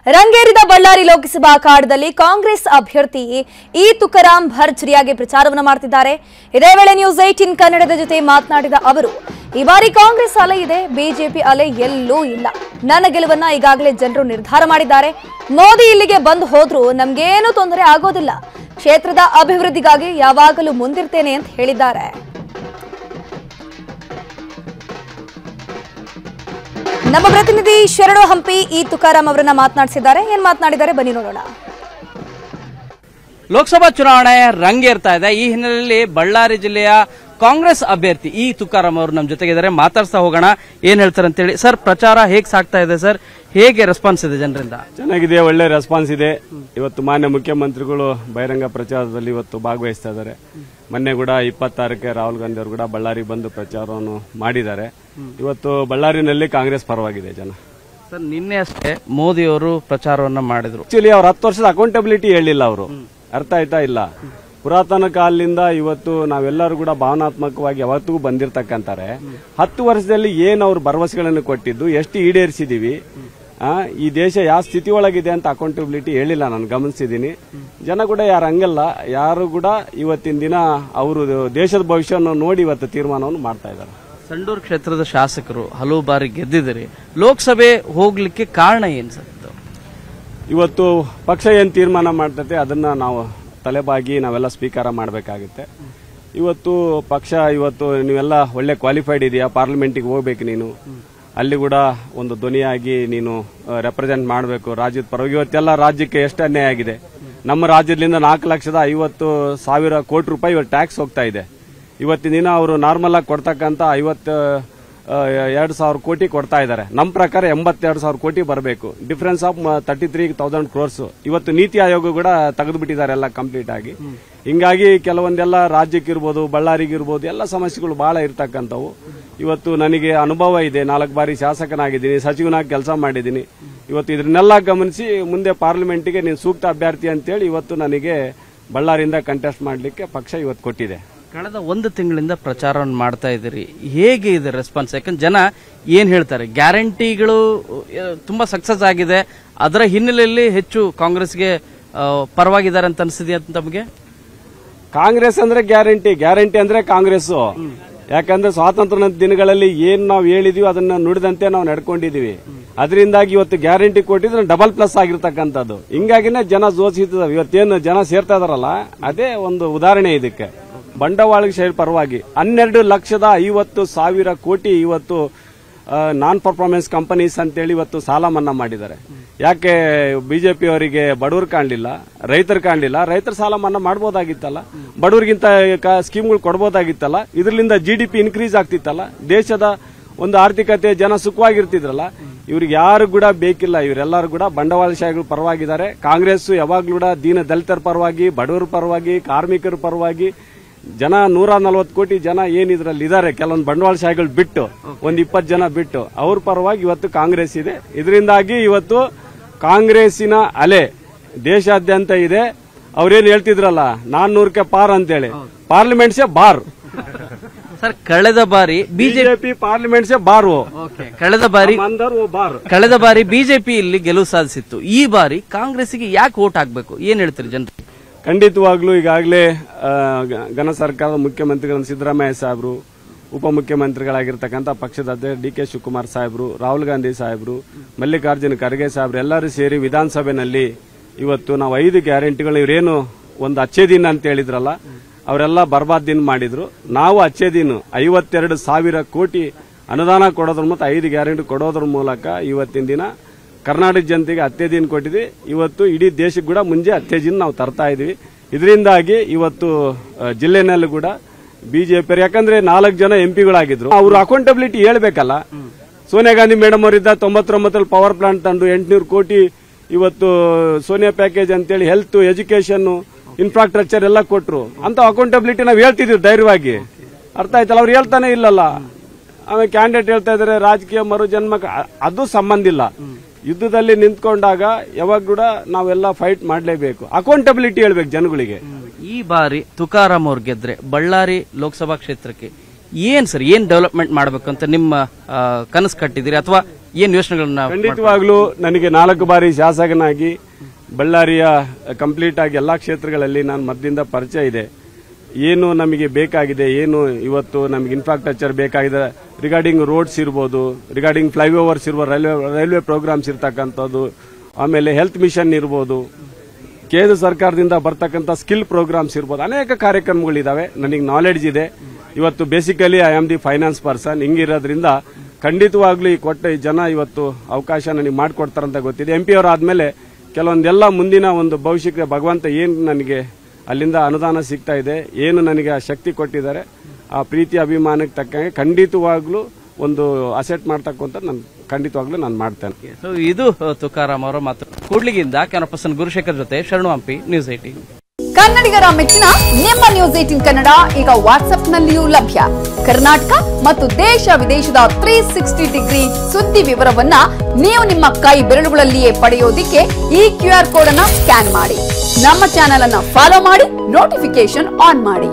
ರಂಗೇರಿದ ಬಳ್ಳಾರಿ ಲೋಕಸಭಾ ಅಖಾಡದಲ್ಲಿ ಕಾಂಗ್ರೆಸ್ ಅಭ್ಯರ್ಥಿ ಇ ತುಕಾರಾಂ ಭರ್ಜರಿಯಾಗಿ ಪ್ರಚಾರವನ್ನು ಮಾಡುತ್ತಿದ್ದಾರೆ. ಇದೇ ವೇಳೆ ನ್ಯೂಸ್ 18 ಕನ್ನಡದ ಜೊತೆ ಮಾತನಾಡಿದ ಅವರು, ಈ ಬಾರಿ ಕಾಂಗ್ರೆಸ್ ಅಲೆ ಇದೆ, ಬಿಜೆಪಿ ಅಲೆ ಎಲ್ಲೂ ಇಲ್ಲ. ನನ್ನ ಗೆಲುವನ್ನ ಈಗಾಗಲೇ ಜನರು ನಿರ್ಧಾರ ಮಾಡಿದ್ದಾರೆ. ಮೋದಿ ಇಲ್ಲಿಗೆ ಬಂದು ಹೋದ್ರೂ ನಮಗೇನು ತೊಂದರೆ ಆಗೋದಿಲ್ಲ. ಕ್ಷೇತ್ರದ ಅಭಿವೃದ್ಧಿಗಾಗಿ ಯಾವಾಗಲೂ ಮುಂದಿರ್ತೇನೆ ಅಂತ ಹೇಳಿದ್ದಾರೆ. ನಮ್ಮ ಪ್ರತಿನಿಧಿ ಶರಣು ಹಂಪಿ ಇ ತುಕಾರಾಂ ಅವರನ್ನ ಮಾತನಾಡಿಸಿದ್ದಾರೆ. ಏನ್ ಮಾತನಾಡಿದ್ದಾರೆ ಬನ್ನಿ ನೋಡೋಣ. ಲೋಕಸಭಾ ಚುನಾವಣೆ ರಂಗೇರ್ತಾ ಇದೆ. ಈ ಹಿನ್ನೆಲೆಯಲ್ಲಿ ಬಳ್ಳಾರಿ ಜಿಲ್ಲೆಯ ಕಾಂಗ್ರೆಸ್ ಅಭ್ಯರ್ಥಿ ಇ ತುಕಾರಾಂ ಅವರು ನಮ್ಮ ಜೊತೆಗಿದ್ದಾರೆ. ಮಾತಾಡ್ತಾ ಹೋಗೋಣ, ಏನ್ ಹೇಳ್ತಾರೆ ಅಂತೇಳಿ. ಸರ್, ಪ್ರಚಾರ ಹೇಗೆ ಸಾಗ್ತಾ ಇದೆ ಸರ್? ಹೇಗೆ ರೆಸ್ಪಾನ್ಸ್ ಇದೆ ಜನರಿಂದ? ಚೆನ್ನಾಗಿದೆ, ಒಳ್ಳೆ ರೆಸ್ಪಾನ್ಸ್ ಇದೆ. ಇವತ್ತು ಮಾನ್ಯ ಮುಖ್ಯಮಂತ್ರಿಗಳು ಬಹಿರಂಗ ಪ್ರಚಾರದಲ್ಲಿ ಇವತ್ತು ಭಾಗವಹಿಸ್ತಾ ಇದ್ದಾರೆ. ಮೊನ್ನೆ ಕೂಡ 26ಕ್ಕೆ ರಾಹುಲ್ ಗಾಂಧಿ ಅವರು ಕೂಡ ಬಳ್ಳಾರಿ ಬಂದು ಪ್ರಚಾರವನ್ನು ಮಾಡಿದ್ದಾರೆ. ಇವತ್ತು ಬಳ್ಳಾರಿನಲ್ಲಿ ಕಾಂಗ್ರೆಸ್ ಪರವಾಗಿದೆ ಜನ. ಸರ್, ನಿನ್ನೆ ಅಷ್ಟೇ ಮೋದಿ ಅವರು ಪ್ರಚಾರವನ್ನ ಮಾಡಿದ್ರು. ಆಕ್ಚುಲಿ ಅವ್ರು 10 ವರ್ಷದ ಅಕೌಂಟಬಿಲಿಟಿ ಹೇಳಿಲ್ಲ. ಅವರು ಅರ್ಥ ಆಯ್ತಾ ಇಲ್ಲ. ಪುರಾತನ ಕಾಲದಿಂದ ಇವತ್ತು ನಾವೆಲ್ಲರೂ ಕೂಡ ಭಾವನಾತ್ಮಕವಾಗಿ ಯಾವತ್ತಿಗೂ ಬಂದಿರತಕ್ಕಂತಾರೆ. 10 ವರ್ಷದಲ್ಲಿ ಏನು ಅವ್ರು ಭರವಸೆಗಳನ್ನು ಕೊಟ್ಟಿದ್ದು, ಎಷ್ಟು ಈಡೇರಿಸಿದೀವಿ, ಈ ದೇಶ ಯಾವ ಸ್ಥಿತಿ ಒಳಗಿದೆ ಅಂತ ಅಕೌಂಟಬಿಲಿಟಿ ಹೇಳಿಲ್ಲ. ನಾನು ಗಮನಿಸಿದ್ದೀನಿ. ಜನ ಕೂಡ ಯಾರು ಹಂಗಲ್ಲ, ಯಾರು ಕೂಡ ಇವತ್ತಿನ ದಿನ ಅವರು ದೇಶದ ಭವಿಷ್ಯವನ್ನು ನೋಡಿ ಇವತ್ತು ತೀರ್ಮಾನವನ್ನು ಮಾಡ್ತಾ ಇದ್ದಾರೆ. ಸಂಡೂರು ಕ್ಷೇತ್ರದ ಶಾಸಕರು ಹಲವು ಬಾರಿ ಗೆದ್ದಿದ್ದಾರೆ. ಲೋಕಸಭೆ ಹೋಗ್ಲಿಕ್ಕೆ ಕಾರಣ ಏನ್ ಸರ್? ಇವತ್ತು ಪಕ್ಷ ಏನ್ ತೀರ್ಮಾನ ಮಾಡ್ತೈತೆ ಅದನ್ನ ನಾವು ತಲೆಬಾಗಿ ನಾವೆಲ್ಲ ಸ್ವೀಕಾರ ಮಾಡಬೇಕಾಗುತ್ತೆ. ಇವತ್ತು ಪಕ್ಷ ಇವತ್ತು ನೀವೆಲ್ಲ ಒಳ್ಳೆ ಕ್ವಾಲಿಫೈಡ್ ಇದೆಯಾ, ಪಾರ್ಲಿಮೆಂಟಿಗೆ ಹೋಗ್ಬೇಕು, ನೀನು ಅಲ್ಲಿ ಕೂಡ ಒಂದು ಧ್ವನಿಯಾಗಿ ನೀನು ರೆಪ್ರೆಸೆಂಟ್ ಮಾಡಬೇಕು ರಾಜ್ಯದ ಪರವಾಗಿ. ಇವತ್ತೆಲ್ಲ ರಾಜ್ಯಕ್ಕೆ ಎಷ್ಟು ಅನ್ಯಾಯ ಆಗಿದೆ. ನಮ್ಮ ರಾಜ್ಯದಿಂದ 4,50,000 ಕೋಟಿ ರೂಪಾಯಿ ಇವತ್ತು ಟ್ಯಾಕ್ಸ್ ಹೋಗ್ತಾ ಇದೆ. ಇವತ್ತಿನ ದಿನ ಅವರು ನಾರ್ಮಲ್ ಆಗಿ ಕೊಡ್ತಕ್ಕಂಥ 52,000 ಕೋಟಿ ಕೊಡ್ತಾ ಇದ್ದಾರೆ. ನಮ್ಮ ಪ್ರಕಾರ 82,000 ಕೋಟಿ ಬರಬೇಕು. Difference of 33,000 crores. ಇವತ್ತು ನೀತಿ ಆಯೋಗ ಕೂಡ ತೆಗೆದುಬಿಟ್ಟಿದ್ದಾರೆ ಎಲ್ಲ ಕಂಪ್ಲೀಟ್ ಆಗಿ. ಹಿಂಗಾಗಿ ಕೆಲವೊಂದೆಲ್ಲ ರಾಜ್ಯಕ್ಕಿರ್ಬೋದು, ಬಳ್ಳಾರಿಗಿರ್ಬೋದು, ಎಲ್ಲ ಸಮಸ್ಯೆಗಳು ಬಹಳ ಇರ್ತಕ್ಕಂಥವು. ಇವತ್ತು ನನಗೆ ಅನುಭವ ಇದೆ. 4 ಬಾರಿ ಶಾಸಕನಾಗಿದ್ದೀನಿ, ಸಚಿವನಾಗಿ ಕೆಲಸ ಮಾಡಿದ್ದೀನಿ. ಇವತ್ತು ಇದನ್ನೆಲ್ಲ ಗಮನಿಸಿ ಮುಂದೆ ಪಾರ್ಲಿಮೆಂಟ್ಗೆ ನೀನು ಸೂಕ್ತ ಅಭ್ಯರ್ಥಿ ಅಂತೇಳಿ ಇವತ್ತು ನನಗೆ ಬಳ್ಳಾರಿಯಿಂದ ಕಂಟೆಸ್ಟ್ ಮಾಡಲಿಕ್ಕೆ ಪಕ್ಷ ಇವತ್ತು ಕೊಟ್ಟಿದೆ. ಕಳೆದ 1 ತಿಂಗಳಿಂದ ಪ್ರಚಾರವನ್ನು ಮಾಡ್ತಾ ಇದ್ದೀರಿ. ಹೇಗೆ ಇದೆ ರೆಸ್ಪಾನ್ಸ್? ಯಾಕಂದ್ರೆ ಜನ ಏನ್ ಹೇಳ್ತಾರೆ, ಗ್ಯಾರಂಟಿಗಳು ತುಂಬಾ ಸಕ್ಸಸ್ ಆಗಿದೆ, ಅದರ ಹಿನ್ನೆಲೆಯಲ್ಲಿ ಹೆಚ್ಚು ಕಾಂಗ್ರೆಸ್ಗೆ ಪರವಾಗಿದ್ದಾರೆ ಅಂತ ಅನಿಸಿದೆ ಅಂತ ತಮಗೆ? ಕಾಂಗ್ರೆಸ್ ಅಂದ್ರೆ ಗ್ಯಾರಂಟಿ ಅಂದ್ರೆ ಕಾಂಗ್ರೆಸ್. ಯಾಕಂದ್ರೆ ಸ್ವಾತಂತ್ರ್ಯ ದಿನಗಳಲ್ಲಿ ಏನ್ ನಾವು ಹೇಳಿದೀವಿ ಅದನ್ನ ನುಡಿದಂತೆ ನಾವು ನಡ್ಕೊಂಡಿದೀವಿ. ಅದರಿಂದಾಗಿ ಇವತ್ತು ಗ್ಯಾರಂಟಿ ಕೊಟ್ಟಿದ್ರೆ ಡಬಲ್ ಪ್ಲಸ್ ಆಗಿರ್ತಕ್ಕಂಥದ್ದು. ಹಿಂಗಾಗಿನೇ ಜನ ಜೋಶಿಸಿದಾವೆ. ಇವತ್ತೇನು ಜನ ಸೇರ್ತಾ ಇದಾರಲ್ಲ, ಅದೇ ಒಂದು ಉದಾಹರಣೆ ಇದಕ್ಕೆ. ಬಂಡವಾಳಶಾಹಿ ಪರವಾಗಿ 12,50,000 ಕೋಟಿ ಇವತ್ತು ನಾನ್ ಪರ್ಫಾರ್ಮೆನ್ಸ್ ಕಂಪನೀಸ್ ಅಂತೇಳಿ ಇವತ್ತು ಸಾಲ ಮನ್ನಾ ಮಾಡಿದ್ದಾರೆ. ಯಾಕೆ ಬಿಜೆಪಿ ಅವರಿಗೆ ಬಡವರು ಕಾಣಲಿಲ್ಲ, ರೈತರು ಕಾಣಲಿಲ್ಲ? ರೈತರ ಸಾಲ ಮನ್ನಾ ಮಾಡಬಹುದಾಗಿತ್ತಲ್ಲ, ಬಡವರಿಗಿಂತ ಸ್ಕೀಮ್ಗಳು ಕೊಡಬಹುದಾಗಿತ್ತಲ್ಲ. ಇದರಿಂದ GDP ಇನ್ಕ್ರೀಸ್ ಆಗ್ತಿತ್ತಲ್ಲ, ದೇಶದ ಒಂದು ಆರ್ಥಿಕತೆ, ಜನ ಸುಖವಾಗಿರ್ತಿದ್ರಲ್ಲ. ಇವ್ರಿಗೆ ಯಾರು ಕೂಡ ಬೇಕಿಲ್ಲ. ಇವರೆಲ್ಲರೂ ಕೂಡ ಬಂಡವಾಳಶಾಹಿಗಳ ಪರವಾಗಿದ್ದಾರೆ. ಕಾಂಗ್ರೆಸ್ ಯಾವಾಗ್ಲೂ ಕೂಡ ದೀನ ದಲಿತರ ಪರವಾಗಿ, ಬಡವರ ಪರವಾಗಿ, ಕಾರ್ಮಿಕರ ಪರವಾಗಿ, ಜನ 140 ಕೋಟಿ ಜನ ಏನಿದ್ರಲ್ಲಿ ಇದ್ದಾರೆ, ಕೆಲವೊಂದು ಬಂಡವಾಳಶಾಹಿಗಳು ಬಿಟ್ಟು, ಒಂದು 20 ಜನ ಬಿಟ್ಟು, ಅವ್ರ ಪರವಾಗಿ ಇವತ್ತು ಕಾಂಗ್ರೆಸ್ ಇದೆ. ಇದರಿಂದಾಗಿ ಇವತ್ತು ಕಾಂಗ್ರೆಸ್ಸಿನ ಅಲೆ ದೇಶಾದ್ಯಂತ ಇದೆ. ಅವ್ರೇನ್ ಹೇಳ್ತಿದ್ರಲ್ಲ 400ಕ್ಕೆ ಪಾರ್ ಅಂತೇಳಿ, ಪಾರ್ಲಿಮೆಂಟ್ಸೇ ಬಾರ್. ಸರ್, ಕಳೆದ ಬಾರಿ ಬಿಜೆಪಿ ಪಾರ್ಲಿಮೆಂಟ್ಸೇ ಬಾರು. ಕಳೆದ ಬಾರಿ ಬಿಜೆಪಿ ಇಲ್ಲಿ ಗೆಲುವು ಸಾಧಿಸಿತ್ತು. ಈ ಬಾರಿ ಕಾಂಗ್ರೆಸ್ಗೆ ಯಾಕೆ ವೋಟ್ ಹಾಕಬೇಕು? ಏನ್ ಹೇಳ್ತೀರಿ ಜನರು? ಖಂಡಿತವಾಗ್ಲೂ ಈಗಾಗಲೇ ಘನ ಸರ್ಕಾರದ ಮುಖ್ಯಮಂತ್ರಿಗಳು ಸಿದ್ದರಾಮಯ್ಯ ಸಾಹೇಬರು, ಉಪಮುಖ್ಯಮಂತ್ರಿಗಳಾಗಿರ್ತಕ್ಕಂಥ ಪಕ್ಷದ ಅಧ್ಯಕ್ಷ DK ಶಿವಕುಮಾರ್ ಸಾಹೇಬರು, ರಾಹುಲ್ ಗಾಂಧಿ ಸಾಹೇಬರು, ಮಲ್ಲಿಕಾರ್ಜುನ ಖರ್ಗೆ ಸಾಹೇಬರು ಎಲ್ಲರೂ ಸೇರಿ ವಿಧಾನಸಭೆಯಲ್ಲಿ ಇವತ್ತು ನಾವು 5 ಗ್ಯಾರಂಟಿಗಳು, ಇವರೇನು ಒಂದು ಅಚ್ಚೇ ದಿನ ಅಂತ ಹೇಳಿದ್ರಲ್ಲ, ಅವರೆಲ್ಲ ಬರ್ಬಾದ್ ದಿನ ಮಾಡಿದ್ರು. ನಾವು ಅಚ್ಚೇ ದಿನ 52,000 ಕೋಟಿ ಅನುದಾನ ಕೊಡೋದ್ರ ಮತ್ತು 5 ಗ್ಯಾರಂಟಿ ಕೊಡೋದ್ರ ಮೂಲಕ ಇವತ್ತಿನ ದಿನ ಕರ್ನಾಟಕ ಜನತೆಗೆ ಅತ್ತೇ ದಿನ ಕೊಟ್ಟಿದ್ವಿ. ಇವತ್ತು ಇಡೀ ದೇಶಕ್ಕೆ ಕೂಡ ಮುಂಜೆ ಅತ್ತೇ ದಿನ ನಾವು ತರ್ತಾ ಇದೀವಿ. ಇದರಿಂದಾಗಿ ಇವತ್ತು ಜಿಲ್ಲೆನಲ್ಲಿ ಕೂಡ ಬಿಜೆಪಿ, ಯಾಕಂದ್ರೆ 4 ಜನ MP-ಗಳಾಗಿದ್ರು, ಅವರು ಅಕೌಂಟಬಿಲಿಟಿ ಹೇಳ್ಬೇಕಲ್ಲ. ಸೋನಿಯಾ ಗಾಂಧಿ ಮೇಡಮ್ ಅವರಿದ್ದ 99 ಪವರ್ ಪ್ಲಾಂಟ್ ತಂದು 800 ಕೋಟಿ ಇವತ್ತು ಸೋನಿಯಾ ಪ್ಯಾಕೇಜ್ ಅಂತೇಳಿ ಹೆಲ್ತ್, ಎಜುಕೇಶನ್, ಇನ್ಫ್ರಾಸ್ಟ್ರಕ್ಚರ್ ಎಲ್ಲ ಕೊಟ್ರು. ಅಂತ ಅಕೌಂಟಬಿಲಿಟಿ ನಾವು ಹೇಳ್ತಿದ್ವಿ ಧೈರ್ಯವಾಗಿ. ಅರ್ಥ ಆಯ್ತಲ್ಲ? ಅವ್ರು ಹೇಳ್ತಾನೆ ಇಲ್ಲಲ್ಲ. ಆಮೇಲೆ ಕ್ಯಾಂಡಿಡೇಟ್ ಹೇಳ್ತಾ ಇದಾರೆ ರಾಜಕೀಯ ಮರುಜನ್ಮಕ್ಕೆ, ಅದು ಸಂಬಂಧ ಇಲ್ಲ. ಯುದ್ಧದಲ್ಲಿ ನಿಂತ್ಕೊಂಡಾಗ ಯಾವಾಗ ಕೂಡ ನಾವೆಲ್ಲ ಫೈಟ್ ಮಾಡಲೇಬೇಕು. ಅಕೌಂಟಬಿಲಿಟಿ ಹೇಳ್ಬೇಕು ಜನಗಳಿಗೆ. ಈ ಬಾರಿ ತುಕಾರಾಂ ಅವ್ರು ಗೆದ್ರೆ ಬಳ್ಳಾರಿ ಲೋಕಸಭಾ ಕ್ಷೇತ್ರಕ್ಕೆ ಏನ್ ಸರ್ ಏನ್ ಡೆವಲಪ್ಮೆಂಟ್ ಮಾಡ್ಬೇಕಂತ ನಿಮ್ಮ ಕನಸು ಕಟ್ಟಿದಿರಿ ಅಥವಾ ಏನ್ ಯೋಚನೆಗಳನ್ನ? ಖಂಡಿತವಾಗ್ಲೂ ನನಗೆ 4 ಬಾರಿ ಶಾಸಕನಾಗಿ ಬಳ್ಳಾರಿಯ ಕಂಪ್ಲೀಟ್ ಆಗಿ ಎಲ್ಲಾ ಕ್ಷೇತ್ರಗಳಲ್ಲಿ ನಾನು ಮೊದಲಿಂದ ಪರಿಚಯ ಇದೆ. ಏನು ನಮಗೆ ಬೇಕಾಗಿದೆ, ಏನು ಇವತ್ತು ನಮಗೆ ಇನ್ಫ್ರಾಸ್ಟ್ರಕ್ಚರ್ ಬೇಕಾಗಿದೆ, ರಿಗಾರ್ಡಿಂಗ್ ರೋಡ್ಸ್ ಇರ್ಬೋದು, ರಿಗಾರ್ಡಿಂಗ್ ಫ್ಲೈಓವರ್ಸ್ ಇರ್ಬೋದು, ರೈಲ್ವೆ ಪ್ರೋಗ್ರಾಮ್ಸ್ ಇರ್ತಕ್ಕಂಥದ್ದು, ಆಮೇಲೆ ಹೆಲ್ತ್ ಮಿಷನ್ ಇರ್ಬೋದು, ಕೇಂದ್ರ ಸರ್ಕಾರದಿಂದ ಬರ್ತಕ್ಕಂಥ ಸ್ಕಿಲ್ ಪ್ರೋಗ್ರಾಮ್ಸ್ ಇರ್ಬೋದು, ಅನೇಕ ಕಾರ್ಯಕ್ರಮಗಳಿದಾವೆ. ನನಗೆ ನಾಲೆಡ್ಜ್ ಇದೆ. ಇವತ್ತು basically I am the finance person. ಹಿಂಗಿರೋದ್ರಿಂದ ಖಂಡಿತವಾಗ್ಲೂ ಈ ಕೊಟ್ಟ ಜನ ಇವತ್ತು ಅವಕಾಶ ನನಗೆ ಮಾಡಿಕೊಡ್ತಾರಂತ ಗೊತ್ತಿದೆ. MP ಅವರಾದ್ಮೇಲೆ ಕೆಲವೊಂದೆಲ್ಲ ಮುಂದಿನ ಒಂದು ಭವಿಷ್ಯಕ್ಕೆ ಭಗವಂತ ಏನು ನನಗೆ ಅಲ್ಲಿಂದ ಅನುದಾನ ಸಿಗ್ತಾ ಇದೆ, ಏನು ನನಗೆ ಆ ಶಕ್ತಿ ಕೊಟ್ಟಿದ್ದಾರೆ, ಆ ಪ್ರೀತಿ ಅಭಿಮಾನಕ್ಕೆ ತಕ್ಕಂಗೆ ಖಂಡಿತವಾಗ್ಲೂ ಒಂದು ಅಸೆಟ್ ಮಾಡ್ತಕ್ಕಂಥ ನಾನು ಖಂಡಿತವಾಗ್ಲೂ ನಾನು ಮಾಡ್ತೇನೆ. ಸೊ ಇದು ತುಕಾರಾಮ್ ಅವರ ಮಾತು. ಕೂಡ್ಲಿಗಿಂದ ಕ್ಯಾಮರಾ ಪರ್ಸನ್ ಗುರುಶೇಖರ್ ಜೊತೆ ಶರಣು ಹಂಪಿ, ನ್ಯೂಸ್ 18. ಕನ್ನಡಿಗರ ಮೆಚ್ಚಿನ ನಿಮ್ಮ ನ್ಯೂಸ್ 18 ಕನ್ನಡ ಈಗ ವಾಟ್ಸ್ಆಪ್ನಲ್ಲಿಯೂ ಲಭ್ಯ. ಕರ್ನಾಟಕ ಮತ್ತು ದೇಶ ವಿದೇಶದ 360 ಡಿಗ್ರಿ ಸುದ್ದಿ ವಿವರವನ್ನ ನೀವು ನಿಮ್ಮ ಕೈ ಬೆರಳುಗಳಲ್ಲಿಯೇ ಪಡೆಯೋದಿಕ್ಕೆ ಈ QR ಕೋಡ್ ಅನ್ನ ಸ್ಕ್ಯಾನ್ ಮಾಡಿ. ನಮ್ಮ ಚಾನೆಲ್ ಅನ್ನ ಫಾಲೋ ಮಾಡಿ, ನೋಟಿಫಿಕೇಶನ್ ಆನ್ ಮಾಡಿ.